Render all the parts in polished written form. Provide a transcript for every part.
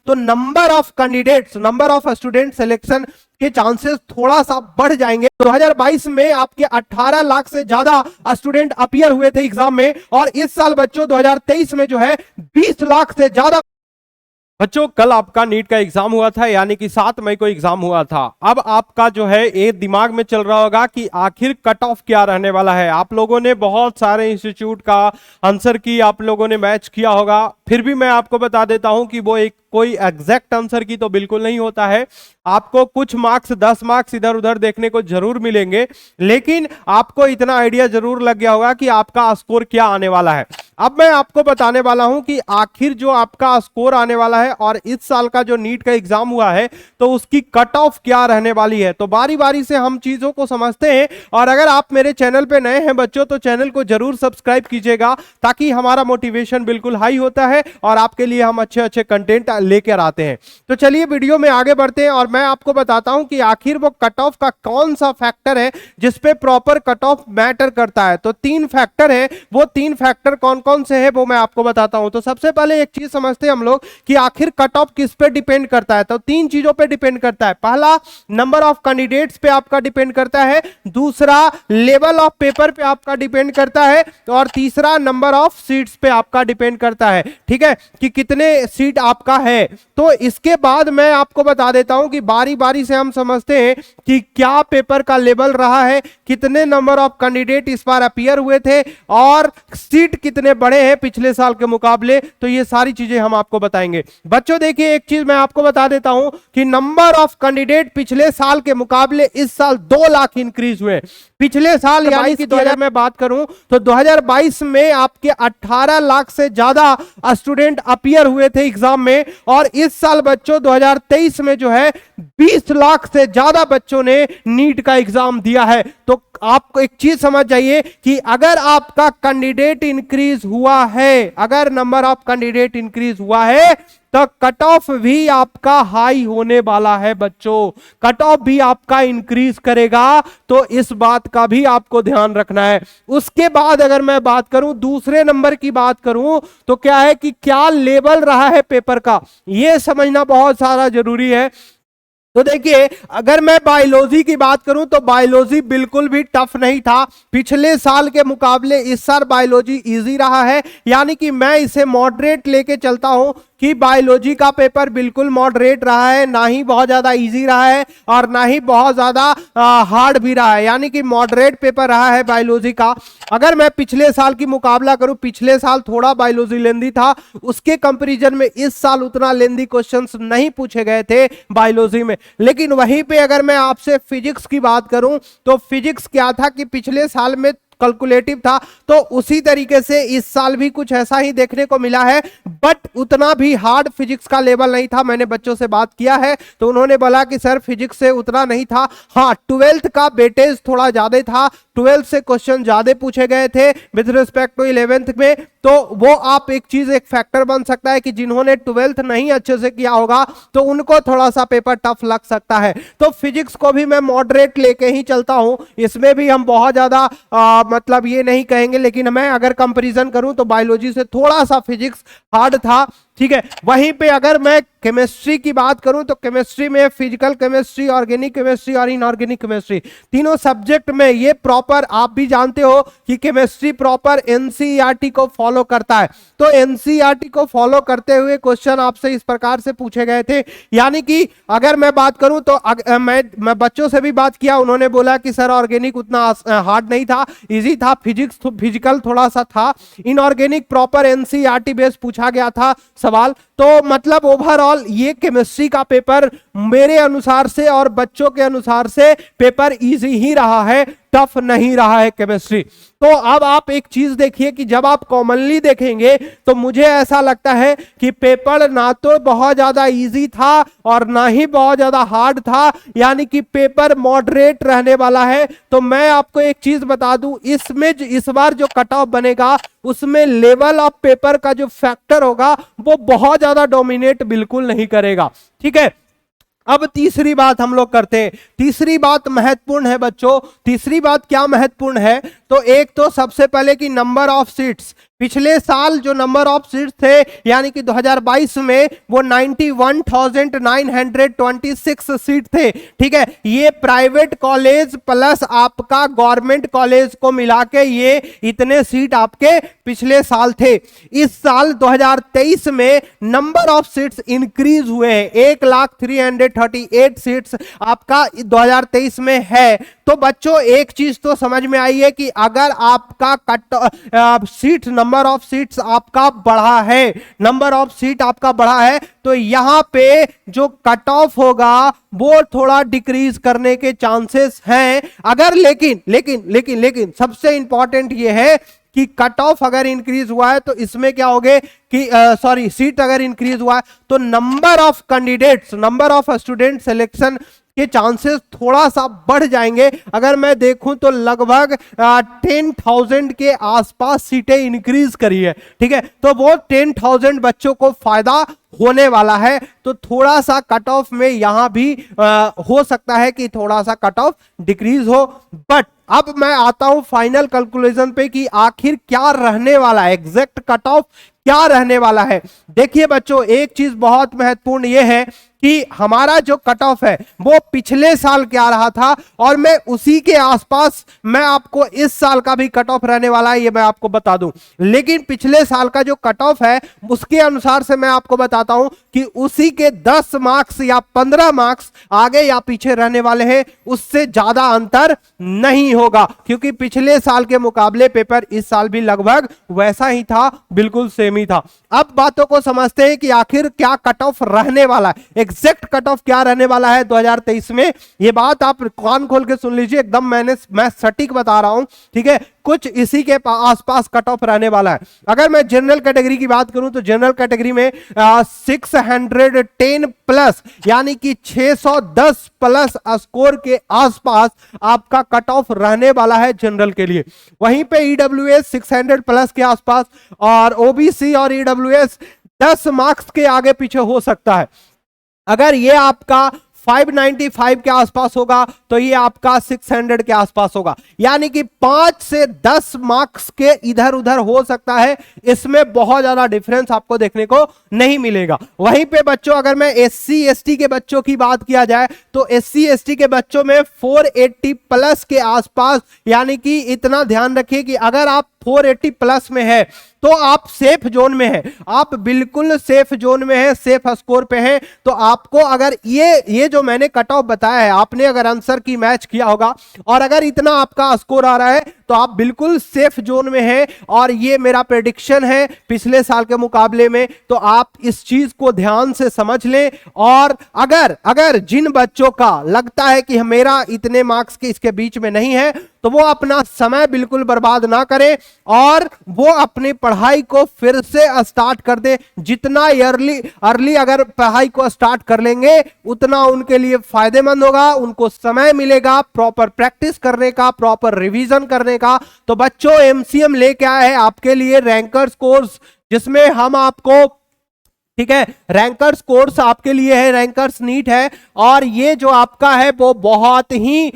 तो number of candidates, number of student selection के chances थोड़ा सा बढ़ जाएंगे। 2022 में आपके 18 लाख से ज्यादा स्टूडेंट अपीयर हुए थे एग्जाम में, और इस साल बच्चों 2023 में जो है 20 लाख से ज्यादा। बच्चों कल आपका नीट का एग्जाम हुआ था, यानी कि 7 मई को एग्जाम हुआ था। अब आपका जो है ये दिमाग में चल रहा होगा कि आखिर कट ऑफ क्या रहने वाला है। आप लोगों ने बहुत सारे इंस्टीट्यूट का आंसर की, आप लोगों ने मैच किया होगा, फिर भी मैं आपको बता देता हूं कि वो एक कोई एग्जैक्ट आंसर की तो बिल्कुल नहीं होता है। आपको कुछ मार्क्स, 10 मार्क्स इधर उधर देखने को जरूर मिलेंगे, लेकिन आपको इतना आइडिया जरूर लग गया होगा कि आपका स्कोर क्या आने वाला है। अब मैं आपको बताने वाला हूं कि आखिर जो आपका स्कोर आने वाला है और इस साल का जो नीट का एग्जाम हुआ है तो उसकी कट ऑफ क्या रहने वाली है। तो बारी बारी से हम चीजों को समझते हैं, और अगर आप मेरे चैनल पे नए हैं बच्चों तो चैनल को जरूर सब्सक्राइब कीजिएगा, ताकि हमारा मोटिवेशन बिल्कुल हाई होता है और आपके लिए हम अच्छे अच्छे कंटेंट लेकर आते हैं। तो चलिए वीडियो में आगे बढ़ते हैं और मैं आपको बताता हूं कि आखिर वो कट ऑफ का कौन सा फैक्टर है जिसपे प्रॉपर कट ऑफ मैटर करता है। तो 3 फैक्टर है, वो 3 फैक्टर कौन कौन से हैं वो मैं आपको बताता हूं। तो सबसे पहले एक चीज समझते हैं हम लोग कि आखिर कट ऑफ किस पे डिपेंड करता है। तो 3 चीजों पे डिपेंड करता है। पहला, नंबर ऑफ कैंडिडेट्स पे आपका डिपेंड करता है। दूसरा, लेवल ऑफ पेपर पे आपका डिपेंड करता है। और तीसरा, नंबर ऑफ सीट्स पे आपका डिपेंड करता है। ठीक है, कि कितने सीट आपका है। तो इसके बाद मैं आपको बता देता हूं कि बारी बारी से हम समझते हैं कि क्या पेपर का लेवल रहा है, कितने नंबर ऑफ कैंडिडेट इस बार अपीयर हुए थे, और सीट कितने बड़े हैं पिछले साल के मुकाबले। तो ये सारी चीजें हम आपको बताएंगे। बच्चों देखिए, एक चीज मैं आपको बता देता हूं कि नंबर ऑफ कैंडिडेट पिछले साल के मुकाबले इस साल 2 लाख इंक्रीज हुए। पिछले साल यानी कि अगर मैं बात करूं तो 2022 में आपके 18 लाख से ज्यादा स्टूडेंट अपीयर हुए थे एग्जाम में, और इस साल बच्चों 2023 में जो है 20 लाख से ज्यादा बच्चों ने नीट का एग्जाम दिया है। तो आपको एक चीज समझ जाइए कि अगर आपका कैंडिडेट इंक्रीज हुआ है, अगर नंबर ऑफ कैंडिडेट इंक्रीज हुआ है तो कट ऑफ भी आपका हाई होने वाला है बच्चों। कट ऑफ भी आपका इंक्रीज करेगा, तो इस बात का भी आपको ध्यान रखना है। उसके बाद अगर मैं बात करूं, दूसरे नंबर की बात करूं, तो क्या है कि क्या लेवल रहा है पेपर का, यह समझना बहुत सारा जरूरी है। तो देखिए, अगर मैं बायोलॉजी की बात करूं तो बायोलॉजी बिल्कुल भी टफ नहीं था। पिछले साल के मुकाबले इस साल बायोलॉजी इजी रहा है, यानी कि मैं इसे मॉडरेट लेके चलता हूं कि बायोलॉजी का पेपर बिल्कुल मॉडरेट रहा है, ना ही बहुत ज्यादा इजी रहा है और ना ही बहुत ज्यादा हार्ड भी रहा है, यानी कि मॉडरेट पेपर रहा है बायोलॉजी का। अगर मैं पिछले साल की मुकाबला करूं, पिछले साल थोड़ा बायोलॉजी लेंदी था, उसके कंपैरिजन में इस साल उतना लेंदी क्वेश्चंस नहीं पूछे गए थे बायोलॉजी में। लेकिन वहीं पे अगर मैं आपसे फिजिक्स की बात करूं तो फिजिक्स क्या था कि पिछले साल में कैलकुलेटिव था, तो उसी तरीके से इस साल भी कुछ ऐसा ही देखने को मिला है, बट उतना भी हार्ड फिजिक्स का लेवल नहीं था। मैंने बच्चों से बात किया है तो उन्होंने बोला कि सर फिजिक्स से उतना नहीं था। हाँ, 12th का वेटेज थोड़ा ज्यादा था, 12th से क्वेश्चन ज्यादा पूछे गए थे विद रिस्पेक्ट टू 11th में। तो वो आप एक चीज, एक फैक्टर बन सकता है कि जिन्होंने 12th नहीं अच्छे से किया होगा तो उनको थोड़ा सा पेपर टफ लग सकता है। तो फिजिक्स को भी मैं मॉडरेट लेके ही चलता हूं, इसमें भी हम बहुत ज्यादा मतलब ये नहीं कहेंगे, लेकिन मैं अगर कंपैरिजन करूं तो बायोलॉजी से थोड़ा सा फिजिक्स हार्ड था। ठीक है, वहीं पे अगर मैं केमिस्ट्री की बात करूं तो केमिस्ट्री में फिजिकल केमिस्ट्री, ऑर्गेनिक केमिस्ट्री और इनऑर्गेनिक केमिस्ट्री, तीनों सब्जेक्ट में ये प्रॉपर, आप भी जानते हो कि केमिस्ट्री प्रॉपर एनसीईआरटी को फॉलो करता है। तो एनसीईआरटी को फॉलो करते हुए क्वेश्चन आपसे इस प्रकार से पूछे गए थे। यानी कि अगर मैं बात करूं तो मैं बच्चों से भी बात किया, उन्होंने बोला कि सर ऑर्गेनिक उतना हार्ड नहीं था, इजी था, फिजिकल थोड़ा सा था, इनऑर्गेनिक प्रॉपर एनसीईआरटी बेस पूछा गया था सवाल। तो मतलब ओवरऑल ये केमिस्ट्री का पेपर मेरे अनुसार से और बच्चों के अनुसार से पेपर इजी ही रहा है, टफ नहीं रहा है केमिस्ट्री। तो अब आप एक चीज देखिए कि जब आप कॉमनली देखेंगे तो मुझे ऐसा लगता है कि पेपर ना तो बहुत ज्यादा इजी था और ना ही बहुत ज्यादा हार्ड था, यानी कि पेपर मॉडरेट रहने वाला है। तो मैं आपको एक चीज बता दूं, इसमें इस बार जो कट ऑफ बनेगा उसमें लेवल ऑफ पेपर का जो फैक्टर होगा वो बहुत ज्यादा डोमिनेट बिल्कुल नहीं करेगा। ठीक है, अब तीसरी बात हम लोग करते हैं। तीसरी बात महत्वपूर्ण है बच्चों। तीसरी बात क्या महत्वपूर्ण है, तो एक तो सबसे पहले कि नंबर ऑफ सीट्स, पिछले साल जो नंबर ऑफ सीट्स थे यानी कि 2022 में वो 91,926 सीट थे। ठीक है, ये प्राइवेट कॉलेज प्लस आपका गवर्नमेंट कॉलेज को मिला के ये इतने सीट आपके पिछले साल थे। इस साल 2023 में नंबर ऑफ सीट्स इंक्रीज हुए हैं, 1,03,38 सीट्स आपका 2023 में है। तो बच्चों एक चीज तो समझ में आई है कि अगर आपका सीट नंबर ऑफ सीट्स आपका बढ़ा है, नंबर ऑफ सीट आपका बढ़ा है, तो यहां पे जो कट ऑफ होगा वो थोड़ा डिक्रीज करने के चांसेस हैं। अगर लेकिन सबसे इंपॉर्टेंट ये है कि कट ऑफ अगर इंक्रीज हुआ है तो इसमें क्या होगे कि सीट अगर इंक्रीज हुआ है तो number of candidates, number of student selection के चांसेस थोड़ा सा बढ़ जाएंगे। अगर मैं देखूं तो लगभग 10,000 के आसपास सीटें इंक्रीज करी है। ठीक है, तो वो 10,000 बच्चों को फायदा होने वाला है। तो थोड़ा सा कट ऑफ में यहां भी हो सकता है कि थोड़ा सा कट ऑफ डिक्रीज हो। बट अब मैं आता हूं फाइनल कैलकुलेशन पे कि आखिर क्या रहने वाला है, एग्जैक्ट कट ऑफ क्या रहने वाला है। देखिए बच्चों, एक चीज बहुत महत्वपूर्ण यह है कि हमारा जो कट ऑफ है वो पिछले साल क्या रहा था और मैं उसी के आसपास मैं आपको इस साल का भी कट ऑफ रहने वाला है ये मैं आपको बता दूं। लेकिन पिछले साल का जो कट ऑफ है उसके अनुसार से मैं आपको बताता हूं कि उसी के 10 मार्क्स या 15 मार्क्स आगे या पीछे रहने वाले हैं, उससे ज्यादा अंतर नहीं होगा, क्योंकि पिछले साल के मुकाबले पेपर इस साल भी लगभग वैसा ही था, बिल्कुल सेम ही था। अब बातों को समझते हैं कि आखिर क्या कट ऑफ रहने वाला है, एग्जैक्ट कट ऑफ क्या रहने वाला है 2023 में। ये बात आप कान खोल के सुन लीजिए, एकदम मैं सटीक बता रहा हूं। ठीक है, कुछ इसी के आसपास कट ऑफ रहने वाला है। अगर मैं जनरल कैटेगरी की बात करूं तो जनरल कैटेगरी में 610 प्लस यानी कि 610 प्लस स्कोर के आसपास आपका कट ऑफ रहने वाला है जनरल के लिए। वहीं पे ईडब्ल्यूएस 600 प्लस के आसपास और ओबीसी और ईडब्ल्यूएस 10 मार्क्स के आगे पीछे हो सकता है। अगर ये आपका 595 के आसपास होगा तो ये आपका 600 के आसपास होगा, यानी कि 5 से 10 मार्क्स के इधर उधर हो सकता है। इसमें बहुत ज्यादा डिफरेंस आपको देखने को नहीं मिलेगा। वहीं पे बच्चों अगर मैं एससी एसटी के बच्चों की बात किया जाए तो एससी एसटी के बच्चों में 480 प्लस के आसपास, यानी कि इतना ध्यान रखिए कि अगर आप 480 प्लस में है तो आप सेफ जोन में हैं, आप बिल्कुल सेफ जोन में हैं, सेफ स्कोर पे हैं। तो आपको अगर ये जो मैंने कट ऑफ बताया है, आपने अगर आंसर की मैच किया होगा और अगर इतना आपका स्कोर आ रहा है तो आप बिल्कुल सेफ जोन में हैं। और ये मेरा प्रेडिक्शन है पिछले साल के मुकाबले में, तो आप इस चीज को ध्यान से समझ लें। और अगर जिन बच्चों का लगता है कि मेरा इतने मार्क्स के इसके बीच में नहीं है तो वो अपना समय बिल्कुल बर्बाद ना करें और वो अपनी पढ़ाई को फिर से स्टार्ट कर दे। जितना अर्ली अगर पढ़ाई को स्टार्ट कर लेंगे उतना उनके लिए फायदेमंद होगा, उनको समय मिलेगा प्रॉपर प्रैक्टिस करने का, प्रॉपर रिवीजन करने का। तो बच्चों एमसीएम लेके आया है आपके लिए रैंकर्स कोर्स, जिसमें हम आपको, ठीक है, रैंकर्स कोर्स आपके लिए है, रैंकर्स नीट है। और ये जो आपका है वो बहुत ही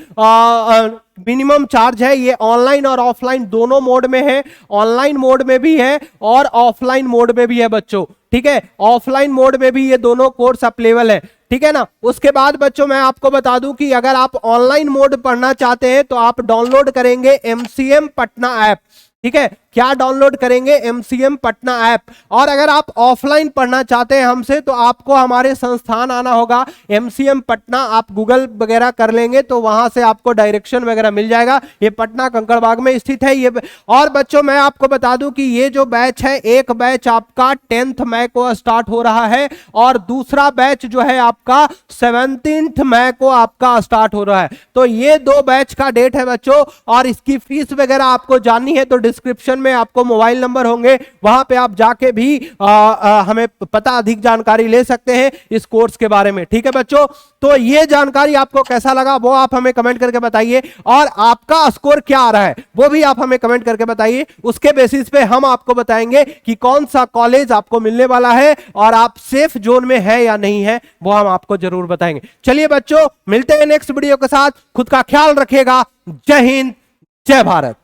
मिनिमम चार्ज है। ये ऑनलाइन और ऑफलाइन दोनों मोड में है, ऑनलाइन मोड में भी है और ऑफलाइन मोड में भी है बच्चों। ठीक है, ऑफलाइन मोड में भी ये दोनों कोर्स अवेलेबल है। ठीक है ना। उसके बाद बच्चों मैं आपको बता दूं कि अगर आप ऑनलाइन मोड पढ़ना चाहते हैं तो आप डाउनलोड करेंगे एमसीएम पटना ऐप। ठीक है, क्या डाउनलोड करेंगे? MCM Patna app. और अगर आप ऑफलाइन पढ़ना चाहते हैं हमसे तो आपको हमारे संस्थान आना होगा, एमसीएम पटना। आप गूगल वगैरह कर लेंगे तो वहां से आपको डायरेक्शन वगैरह मिल जाएगा। ये पटना कंकड़बाग में स्थित है ये। और बच्चों मैं आपको बता दूं कि ये जो बैच है, एक बैच आपका 10 मई को स्टार्ट हो रहा है और दूसरा बैच जो है आपका 17 मई को आपका स्टार्ट हो रहा है। तो ये दो बैच का डेट है बच्चों। और इसकी फीस वगैरह आपको जाननी है तो डिस्क्रिप्शन में आपको मोबाइल नंबर होंगे, वहां पे आप जाके भी हमें पता अधिक जानकारी ले सकते हैं इस कोर्स के बारे में। ठीक है बच्चों, तो ये जानकारी आपको कैसा लगा वो आप हमें कमेंट करके बताइए और आपका स्कोर क्या आ रहा है वो भी आप हमें कमेंट करके बताइए। उसके बेसिस पे हम आपको बताएंगे कि कौन सा कॉलेज आपको मिलने वाला है और आप सेफ जोन में है या नहीं है, वो हम आपको जरूर बताएंगे। चलिए बच्चों, मिलते हैं नेक्स्ट वीडियो के साथ। खुद का ख्याल रखिएगा। जय हिंद, जय भारत।